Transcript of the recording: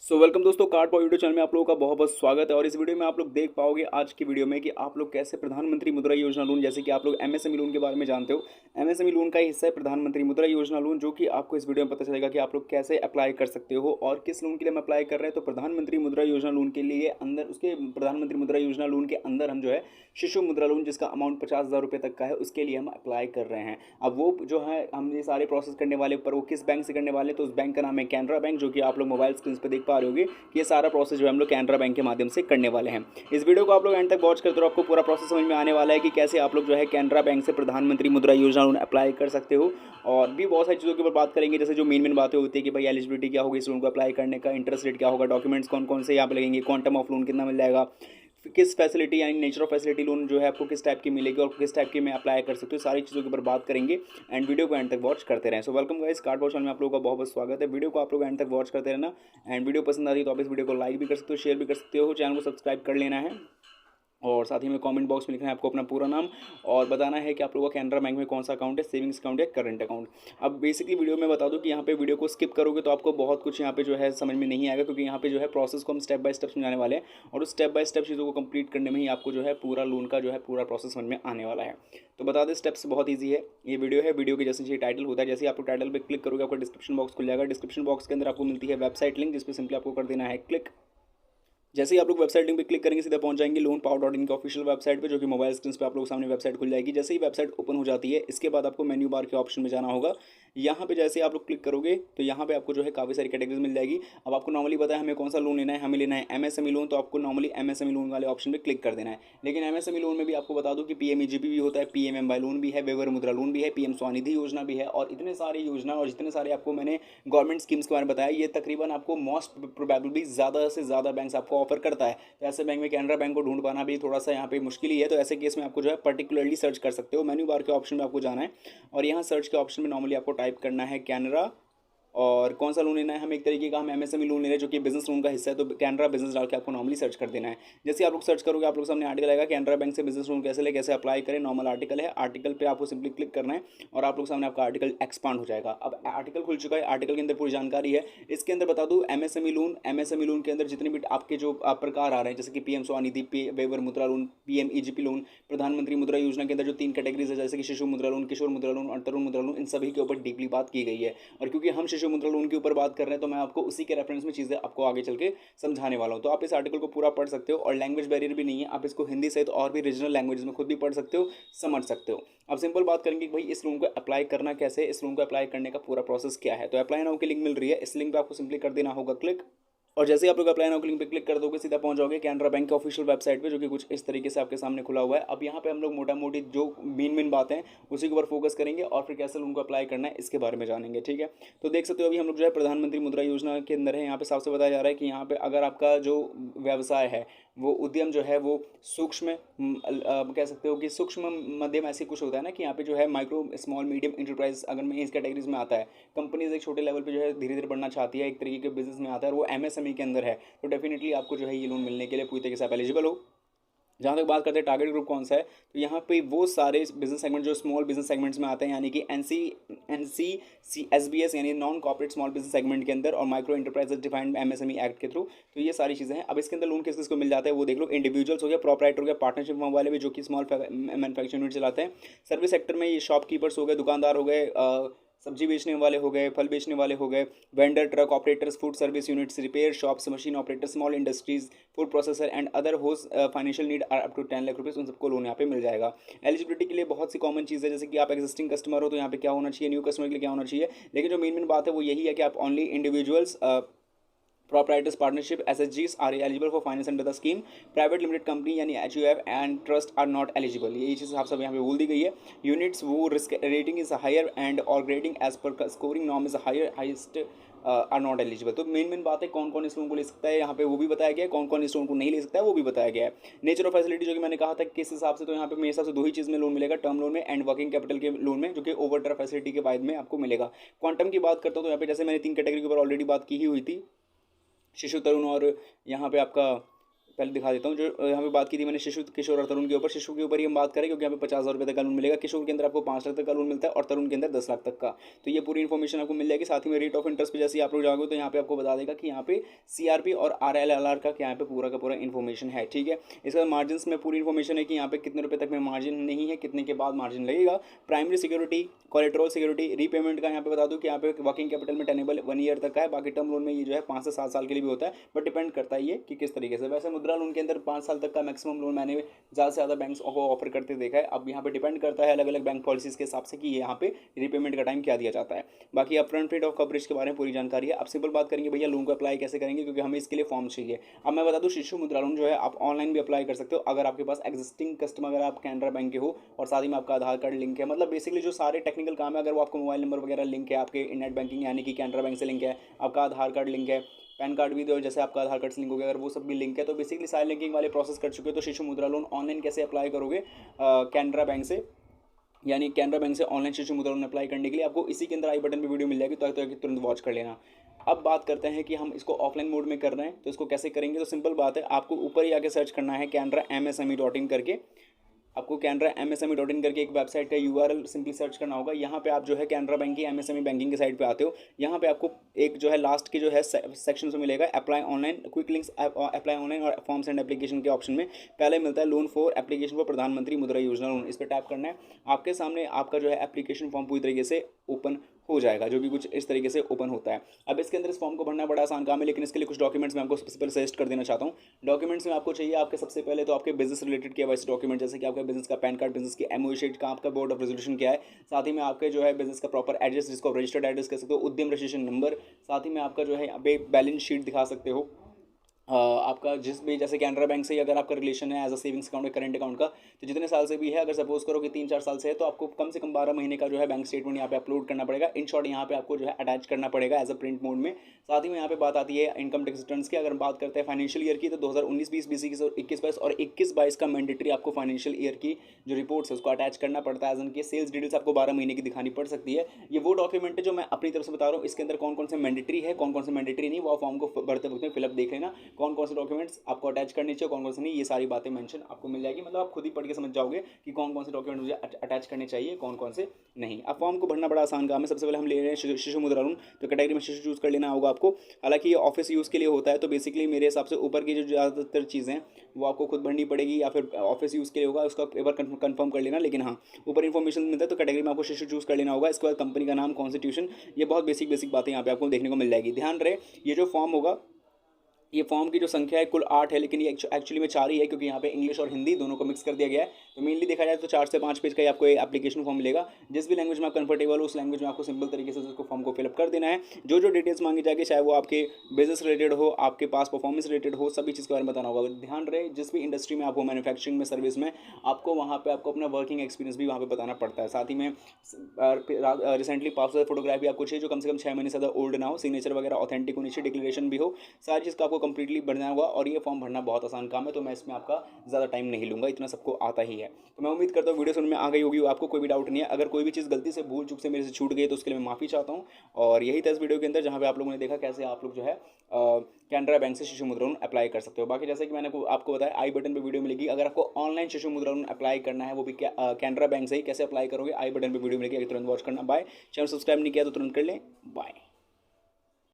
Welcome दोस्तों, card point YouTube channel में आप लोगों का बहुत बहुत स्वागत है। और इस वीडियो में आप लोग देख पाओगे आज की वीडियो में कि आप लोग कैसे प्रधानमंत्री मुद्रा योजना लोन, जैसे कि आप लोग एमएसएमई लोन के बारे में जानते हो। एमएसएमई लोन का ही हिस्सा है प्रधानमंत्री मुद्रा योजना लोन, जो कि आपको इस वीडियो में पता चलेगा कि आप लोग कैसे अप्लाई कर सकते हो और किस लोन के लिए हम अप्लाई कर रहे हैं। तो प्रधानमंत्री मुद्रा योजना लोन के लिए अंदर उसके प्रधानमंत्री मुद्रा योजना लोन के अंदर हम जो है शिशु मुद्रा लोन, जिसका अमाउंट 50,000 रुपये तक का है, उसके लिए हम अप्लाई कर रहे हैं। अब वो जो है हम ये सारे प्रोसेस करने वाले, पर वो किस बैंक से करने वाले, तो उस बैंक का नाम है कैनरा बैंक, जो कि आप लोग मोबाइल स्क्रीन पर देख पा रहे होगे कि ये सारा प्रोसेस जो है हम लोग कैनरा बैंक के माध्यम से करने वाले हैं। इस वीडियो को आप लोग एंड तक वॉच करते हो, आपको पूरा प्रोसेस समझ में आने वाला है कि कैसे आप लोग जो है कैनरा बैंक से प्रधानमंत्री मुद्रा योजना लोन अप्लाई कर सकते हो। और भी बहुत सारी चीज़ों के ऊपर बात करेंगे, जैसे जो मेन बातें होती है कि भाई एलिजिबिलिटी क्या होगी इस लोन को अप्लाई करने का, इंटरेस्ट रेट क्या होगा, डॉक्यूमेंट्स कौन कौन से यहाँ पे लगेंगे, क्वांटम ऑफ लोन कितना मिल जाएगा, किस फैसिलिटी यानी नेचर ऑफ फैसिलिटी लोन जो है आपको किस टाइप की मिलेगी और किस टाइप की मैं अप्लाई कर सकते हो, सारी चीज़ों के ऊपर बात करेंगे। एंड वीडियो को एंड तक वॉच करते रहें। So welcome guys, card point channel में आप लोगों का बहुत बहुत स्वागत है। वीडियो को आप लोग एंड तक वॉच करते रहना। एंड वीडियो पसंद आ रही है तो आप इस वीडियो को लाइक भी कर सकते हो, शेयर भी कर सकते हो, चैनल को सब्सक्राइब कर लेना है और साथ ही में कमेंट बॉक्स में लिखना है आपको अपना पूरा नाम और बताना है कि आप लोगों का कैनरा बैंक में कौन सा अकाउंट है, सेविंग्स अकाउंट है, करंट अकाउंट। अब बेसिकली वीडियो में बता दूं कि यहाँ पे वीडियो को स्किप करोगे तो आपको बहुत कुछ यहाँ पे जो है समझ में नहीं आएगा, क्योंकि यहाँ पे जो है प्रोसेस को हम स्टेप बाय स्टेप समझाने वाले हैं और उस स्टेप बाय स्टेप चीज़ों को कंप्लीट करने में ही आपको जो है पूरा लोन का जो है पूरा प्रोसेस समझ में आने वाला है। तो बता दें, स्टेप्स बहुत ईजी है। ये वीडियो है, वीडियो के जैसे टाइटल होता है, जैसे आप टाइटल पर क्लिक करोगे आपको डिस्क्रिप्शन बॉक्स खुल जाएगा। डिस्क्रिप्शन बॉक्स के अंदर आपको मिलती है वेबसाइट लिंक, जिसपे सिंपली आपको कर देना है क्लिक। जैसे ही आप लोग वेबसाइट लिंक पे क्लिक करेंगे सीधा पहुंच जाएंगे loanpower.in के ऑफिशियल वेबसाइट पे, जो कि मोबाइल स्क्रीन पे आप लोगों के सामने वेबसाइट खुल जाएगी। जैसे ही वेबसाइट ओपन हो जाती है, इसके बाद आपको मेन्यू बार के ऑप्शन में जाना होगा। यहाँ पे जैसे आप लोग क्लिक करोगे तो यहाँ पे आपको जो है काफ़ी सारी कैटेगरीज मिल जाएगी। अब आपको नॉर्मली पता है हमें कौन सा लोन लेना है, हमें लेना है एमएसएमई लोन, तो आपको नॉर्मली एमएसएमई लोन वाले ऑप्शन पे क्लिक कर देना है। लेकिन एमएसएमई लोन में भी आपको बता दूं कि पीएमईजीपी भी होता है, पीएमएमवाई लोन भी है, वेवर मुद्रा लोन भी है, पीएम स्वनिधि योजना भी है और इतने सारे योजना और जितने सारे आपको मैंने गवर्नमेंट स्कीम्स के बारे में बताया, ये तकरीबन आपको मोस्ट प्रोबेबली ज़्यादा से ज़्यादा बैंक आपको ऑफर करता है। तो ऐसे बैंक में कैनरा बैंक को ढूंढ पाना भी थोड़ा सा यहाँ पे मुश्किल ही है। तो ऐसे केस में आपको जो है पर्टिकुलरली सर्च कर सकते हो। मेन्यू बार के ऑप्शन में आपको जाना है और यहाँ सर्च के ऑप्शन में नॉर्मली आपको टाइप करना है कैनरा और कौन सा लोन लेना है, हम एक तरीके का हम एमएसएमई लोन ले रहे हैं जो कि बिजनेस लोन का हिस्सा है। तो कैनरा बिजनेस डाल के आपको नॉर्मली सर्च कर देना है। जैसे आप लोग सर्च करोगे आप लोग सामने आर्टिकल आएगा कैनरा बैंक से बिजनेस लोन कैसे ले, कैसे अप्लाई करें, नॉर्मल आर्टिकल है। आर्टिकल पे आपको सिंपली क्लिक करना है और आप लोग सामने आपका आर्टिकल एक्सपांड हो जाएगा। अब आर्टिकल खुल चुका है, आर्टिकल के अंदर पूरी जानकारी है। इसके अंदर बता दूँ एमएसएमई लोन के अंदर जितने भी आपके जो प्रकार आ रहे हैं, जैसे कि पीएम स्वनिधि, वेवर मुद्रा लोन, पीएमईजीपी लोन, प्रधानमंत्री मुद्रा योजना के अंदर जो 3 कैटेगरीज है, जैसे कि शिशु मुद्रा लोन, किशोर मुद्रा लोन और तरुण मुद्रा लोन, इन सभी के ऊपर डीपली बात की गई है। और क्योंकि हम शिशु मुद्रा लोन के ऊपर बात कर रहे हैं तो मैं आपको उसी के रेफरेंस में चीज़ें आपको आगे चल के समझाने वाला हूँ। तो आप इस आर्टिकल को पूरा पढ़ सकते हो और लैंग्वेज बैरियर भी नहीं है, आप इसको हिंदी सहित और भी रीजनल लैंग्वेज में खुद भी पढ़ सकते हो, समझ सकते हो। अब सिंपल बात करेंगे कि भाई इस लोन को अप्लाई करना कैसे है, इस लोन को अप्लाई करने का पूरा प्रोसेस क्या है। तो अप्लाई नाउ की लिंक मिल रही है, इस लिंक पर आपको सिंपली कर देना होगा क्लिक। और जैसे ही आप लोग अप्लाई नाउ के लिंक पे क्लिक कर दोगे सीधा पहुंच जाओगे कैनरा बैंक के ऑफिशियल वेबसाइट पे, जो कि कुछ इस तरीके से आपके सामने खुला हुआ है। अब यहाँ पे हम लोग मोटा मोटी जो मेन बातें हैं उसी के ऊपर फोकस करेंगे और फिर कैसे उनको अप्लाई करना है इसके बारे में जानेंगे, ठीक है। तो देख सकते हो अभी हम लोग जो है प्रधानमंत्री मुद्रा योजना के अंदर है। यहाँ पे साफ से बताया जा रहा है कि यहाँ पे अगर आपका जो व्यवसाय है, वो उद्यम जो है वो सूक्ष्म कह सकते हो कि सूक्ष्म मध्यम ऐसे कुछ होता है ना, कि यहाँ पे जो है माइक्रो स्मॉल मीडियम इंटरप्राइज अगर मैं इस कैटेगरीज में आता है, कंपनीज एक छोटे लेवल पे जो है धीरे धीरे बढ़ना चाहती है, एक तरीके के बिजनेस में आता है और वो एमएसएमई के अंदर है, तो डेफिनेटली आपको जो है ये लोन मिलने के लिए पूरी तरीके से आप एलिजिबल हो। जहाँ तक बात करते हैं टारगेट ग्रुप कौन सा है, तो यहाँ पे वो सारे बिजनेस सेगमेंट जो स्मॉल बिजनेस सेगमेंट्स में आते हैं, यानी कि NCSBS यानी non corporate small business segment के अंदर और micro enterprises defined MSME act के थ्रू। तो ये सारी चीज़ें हैं। अब इसके अंदर लोन किस किस को मिल जाता है वो देख लो। इंडिविजुअल्स हो गया, प्रोपराइटर हो गया, पार्टनरशिप फर्म वाले भी जो कि स्मॉल मैन्युफैक्चरिंग यूनिट चलाते हैं, सर्विस सेक्टर में ये शॉपकीपर्स हो गए, दुकानदार हो गए, सब्जी बेचने वाले हो गए, फल बेचने वाले हो गए, vendor, truck operators, food service units, repair shops, machine operator, small industries, food processor and other host financial need are up to 10 lakh rupees, उन सबको लोन यहाँ पे मिल जाएगा। एलिजिबिलिटी के लिए बहुत सी कॉमन चीज़ है, जैसे कि आप एक्जिस्टिंग कस्टमर हो तो यहाँ पे क्या होना चाहिए, न्यू कस्टमर के लिए क्या होना चाहिए। लेकिन जो मेन बात है वो यही है कि आप only individuals, proprietors partnership SHGs are eligible for finance under the scheme, private limited company यानी HUF and trust are not eligible. ये चीज़ आप सब यहाँ पे बोल दी गई है। यूनिट्स वो risk rating is higher and और grading as per scoring norm is higher highest are not eligible. तो मेन बात है कौन कौन इस लोन को ले सकता है, यहाँ पे वो भी बताया गया है, कौन कौन इस लोन को नहीं ले सकता है वो भी बताया गया है। नेचर ऑफ फैसिलिटी जो कि मैंने कहा था किस हिसाब से, तो यहाँ पे मेरे हिसाब से दो ही चीज़ में लोन मिलेगा, टर्म लोन में एंड वर्किंग कैपिटल के लोन में, जो कि ओवर ड्राफ्ट फैसिलिटी के बाद में आपको मिलेगा। क्वांटम की बात करता हूँ तो यहाँ पे जैसे मैंने 3 कैटेगरी के ऊपर ऑलरेडी बात की ही हुई थी, शिशु, तरुण और यहाँ पे आपका पहले दिखा देता हूँ। जो यहाँ पे बात की थी मैंने शिशु, किशोर और तरुण के ऊपर। शिशु के ऊपर ही हम बात करें क्योंकि यहाँ पे 50,000 रुपये तक का लोन मिलेगा। किशोर के अंदर आपको 5 लाख तक का लोन मिलता है और तरुण के अंदर 10 लाख तक का। तो ये पूरी इन्फॉर्मेशन आपको मिल जाएगी। साथ ही में रेट ऑफ इंटरेस्ट पे जैसे आप लोग जाओगे तो यहाँ पे आपको बता देगा कि यहाँ पे CRP और RLLR का यहाँ पे पूरा का पूरा इन्फॉर्मेशन है, ठीक है। इसका मार्जिन में पूरी इन्फॉर्मेशन है कि यहाँ पे कितने रुपए तक में मार्जिन नहीं है, कितने के बाद मार्जिन लगेगा। Primary security, collateral security, repayment का यहाँ पे बता दूं कि यहाँ पे वर्किंग कैपिटल में टेनेबल 1 ईयर तक का है। बाकी टर्म लोन में ये जो है 5 से 7 साल के लिए भी होता है, बट डिपेंड करता है ये कि किस तरीके से। वैसे मुद्रा लोन के अंदर 5 साल तक का मैक्सिमम लोन मैंने ज़्यादा से ज़्यादा बैंक्स को ऑफर करते देखा है। अब यहाँ पे डिपेंड करता है अलग अलग बैंक पॉलिसीज के हिसाब से कि यहाँ पे रीपेमेंट का टाइम क्या दिया जाता है। बाकी अपफ्रंट रेट ऑफ कवरेज के बारे में पूरी जानकारी है। अब सिंपल बात करेंगे भैया लोन को अप्लाई कैसे करेंगे, क्योंकि हमें इसके लिए फॉर्म चाहिए। अब मैं बता दूं शिशु मुद्रा लोन जो है आप ऑनलाइन भी अप्लाई कर सकते हो अगर आपके पास एग्जिस्टिंग कस्टमर, अगर आप कैनरा बैंक के हो और साथ ही में आपका आधार कार्ड लिंक है। मतलब बेसिकली जो सारे टेक्निकल काम है, अगर वो आपको मोबाइल नंबर वगैरह लिंक है, आपके नेट बैंकिंग यानी कि कैनरा बैंक से लिंक है, आपका आधार कार्ड लिंक है, पैन कार्ड भी दो जैसे आपका आधार कार्ड से लिंक हो गया, अगर वो सब भी लिंक है तो बेसिकली सारे लिंकिंग वाले प्रोसेस कर चुके हो। तो शिशु मुद्रा लोन ऑनलाइन कैसे अप्लाई करोगे कैनरा बैंक से, यानी कैनरा बैंक से online Shishu Mudra loan apply करने के लिए आपको इसी के अंदर आई बटन पे वीडियो मिल जाएगी, तो तुरंत वॉच कर लेना। अब बात करते हैं कि हम इसको ऑफलाइन मोड में कर रहे हैं तो इसको कैसे करेंगे। तो सिंपल बात है, आपको ऊपर ही आके सर्च करना है canramsme.in करके। आपको canramsme.in करके एक वेबसाइट का URL सिंपली सर्च करना होगा। यहाँ पे आप जो है कैनरा बैंक की MSME बैंकिंग की साइट पे आते हो। यहाँ पे आपको एक जो है लास्ट की जो है सेक्शन से मिलेगा apply online, quick links apply online और फॉर्म्स एंड एप्लीकेशन के ऑप्शन में पहले मिलता है लोन फॉर एप्लीकेशन फॉर प्रधानमंत्री मुद्रा योजना लोन। इस पर टैप करना है। आपके सामने आपका जो है एप्लीकेशन फॉर्म पूरी तरीके से ओपन हो जाएगा, जो कि कुछ इस तरीके से ओपन होता है। अब इसके अंदर इस फॉर्म को भरना बड़ा आसान काम है, लेकिन इसके लिए कुछ डॉक्यूमेंट्स मैं आपको सबसे पहले सजेस्ट कर देना चाहता हूँ। डॉक्यूमेंट्स में आपको चाहिए आपके सबसे पहले तो आपके बिजनेस रिलेटेड KYC डॉक्यूमेंट, जैसे कि आपका बिजनेस का पैन कार्ड, बिजनेस की MOU शीट का, आपका बोर्ड ऑफ रेजोल्यूशन क्या है, साथ ही में आपके जो है बिजनेस का प्रॉपर एड्रेस जिसको आप रजिस्टर्ड एड्रेस कह सकते हो, उद्यम रजिस्ट्रेशन नंबर, साथ ही में आपका जो है यहाँ पे बैलेंस शीट दिखा सकते हो। आपका जिस भी जैसे कैनरा बैंक से अगर आपका रिलेशन है एज अ सेविंग्स अकाउंट या करेंट अकाउंट का, तो जितने साल से भी है, अगर सपोज करो कि 3-4 साल से है, तो आपको कम से कम 12 महीने का जो है बैंक स्टेटमेंट यहाँ पे अपलोड करना पड़ेगा। इन शॉर्ट यहाँ पे आपको जो है अटैच करना पड़ेगा एज अ प्रिंट मोड में। साथ ही में यहाँ पे बात आती है इनकम टैक्स रिटर्न्स की। अगर बात करते हैं फाइनेंशियल ईयर की, तो 2019-20 BC और 21-22 और 21-22 का मैंडेटरी आपको फाइनेंशियल ईयर की जो रिपोर्ट्स है उसको अटैच करना पड़ता है। एज उनकी सेल्स डिटेल्स आपको 12 महीने की दिखानी पड़ सकती है। ये वो डॉक्यूमेंट है जो मैं अपनी तरफ से बता रहा हूँ। इसके अंदर कौन कौन से मैंडेटरी है, कौन कौन से मैंडेटरी नहीं, वो फॉर्म को भरते वक्त फिलअप देख लेना, कौन कौन से डॉक्यूमेंट्स आपको अटैच करनी चाहिए, कौन कौन से नहीं, ये सारी बातें मेंशन आपको मिल जाएगी। मतलब आप खुद ही पढ़ के समझ जाओगे कि कौन कौन से डॉक्यूमेंट मुझे अटैच करने चाहिए, कौन कौन से नहीं। अब फॉर्म को भरना बड़ा आसान काम है। सबसे पहले हम ले रहे हैं शिशु मुद्रा लोन, तो कैटेगरी में शिशु चूज कर लेना होगा आपको। हालांकि ये ऑफिस यूज़ के लिए होता है, तो बेसिकली मेरे हिसाब से ऊपर की जो ज़्यादातर चीज़ें हैं वो आपको खुद भरनी पड़ेगी, या फिर ऑफिस यूज़ के लिए होगा उसका एक बार कन्फर्म कर लेना। लेकिन हाँ, ऊपर इन्फॉर्मेशन मिलता है तो कैटेगरी में आपको शिशु चूज कर लेना होगा। इसके बाद कंपनी का नाम, कॉन्स्टिट्यूशन, ये बहुत बेसिक बातें यहाँ पे आपको देखने को मिल जाएगी। ध्यान रहे ये जो फॉर्म होगा, ये फॉर्म की जो संख्या है कुल 8 है, लेकिन ये एक्चुअली में 4 ही है, क्योंकि यहाँ पे इंग्लिश और हिंदी दोनों को मिक्स कर दिया गया है। तो मेनली देखा जाए तो 4 से 5 पेज का ही आपको एप्लीकेशन फॉर्म मिलेगा। जिस भी लैंग्वेज में आप कंफर्टेबल हो उस लैंग्वेज में आपको सिंपल तरीके से उसको फॉर्म को फिलअप कर देना है। जो डिटेल्स मांगी जाएगी, चाहे वो आपके बिजनेस रिलेटेड हो, आपके पास परफॉर्मेंस रिलेटेड हो, सभी चीज़ के बारे में बताना होगा। ध्यान रहे जिस भी इंडस्ट्री में आप हो, मैन्युफैक्चरिंग में, सर्विस में, आपको वहाँ पर आपको अपना वर्किंग एक्सपीरियंस भी वहाँ पर बताना पड़ता है। साथ ही में रिसेंटली पासवर्ड फोटोग्राफी आपको चाहिए जो कम से कम 6 महीने से ज़्यादा ओल्ड ना हो, सिग्नेचर वगैरह ऑथेंटिक होनी चाहिए, डिक्लेरेशन भी हो, सारी चीज़ का आपको कंप्लीटली भरना होगा। और ये फॉर्म भरना बहुत आसान काम है, तो मैं इसमें आपका ज़्यादा टाइम नहीं लूँगा, इतना सबको आता ही है। तो मैं उम्मीद करता हूँ वीडियो सुनने में आ गई होगी, आपको कोई भी डाउट नहीं है। अगर कोई भी चीज़ गलती से भूल चूक से मेरे से छूट गई तो उसके लिए मैं माफ़ी चाहता हूँ। और यही था इस वीडियो के अंदर, जहाँ पे आप लोगों ने देखा कैसे आप लोग जो है कैनरा बैंक से शिशु मुद्रा लोन अप्लाई कर सकते हो। बाकी जैसे कि मैंने आपको बताया आई बटन पर वीडियो मिलेगी। अगर आपको online Shishu Mudra loan apply करना है, वो भी कैनरा बैंक से ही, कैसे अप्लाई करोगे, आई बटन पर वीडियो मिलेगी, तुरंत वॉच करना। बाय। चैनल सब्सक्राइब नहीं किया तो तुरंत कर लें। बाय।